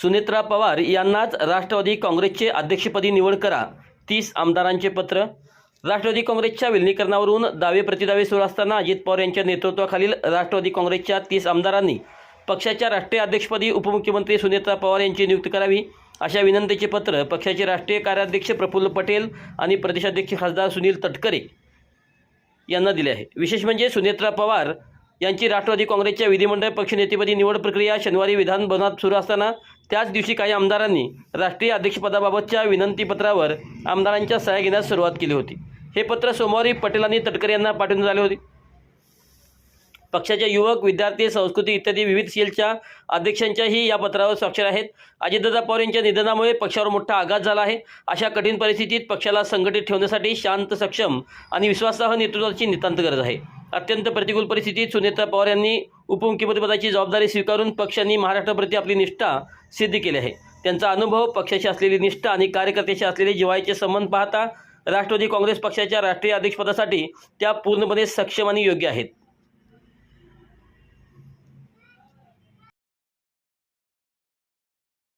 सुनेत्रा पवार यांनाच राष्ट्रवादी काँग्रेसचे अध्यक्षपदी निवड करा, 30 आमदारांचे पत्र। राष्ट्रवादी काँग्रेसच्या विलीनीकरणावरून दावे प्रतिदावे सुरू असताना अजित पवार यांच्या नेतृत्वाखालील राष्ट्रवादी काँग्रेसच्या 30 आमदारांनी पक्षाच्या राष्ट्रीय अध्यक्षपदी उपमुख्यमंत्री सुनेत्रा पवार यांची नियुक्ती करावी, अशा विनंतीचे पत्र पक्षाचे राष्ट्रीय कार्याध्यक्ष प्रफुल्ल पटेल आणि प्रदेशाध्यक्ष खासदार सुनील तटकरे यांना दिले आहे। विशेष म्हणजे सुनेत्रा पवार यांची राष्ट्रवादी काँग्रेसच्या विधिमंडळ पक्षनेतेपदी निवड प्रक्रिया शनिवारी विधान भवनात सुरू असताना त्याच दिवशी काही आमदारांनी राष्ट्रीय अध्यक्षपदाबाबतच्या विनंतीपत्रावर आमदारांच्या सह्या घेण्यास सुरुवात केली होती। हे पत्र सोमवारी पटेल आणि तटकरे यांना पाठवण्यात आले होते। पक्षाच्या युवक, विद्यार्थी, संस्कृती इत्यादी विविध सेलच्या अध्यक्षांच्याही या पत्रावर स्वाक्षर आहेत। अजितदादा पवार यांच्या निधनामुळे पक्षावर मोठा आघात झाला आहे। अशा कठीण परिस्थितीत पक्षाला संघटित ठेवण्यासाठी शांत, सक्षम आणि विश्वासार्ह नेतृत्वाची नितांत गरज आहे। अत्यंत प्रतिकूल परिस्थितीत सुनेत्रा पवार यांनी उपमुख्यमंत्रीपदाची जबाबदारी स्वीकारून पक्ष आणि महाराष्ट्राप्रती आपली निष्ठा सिद्ध केली आहे। त्यांचा अनुभव, पक्षाशी असलेली निष्ठा आणि कार्यकर्त्याशी असलेले जिव्हाळ्याचे संबंध पाहता राष्ट्रवादी काँग्रेस पक्षाच्या राष्ट्रीय अध्यक्षपदासाठी त्या पूर्णपणे सक्षम आणि योग्य आहेत।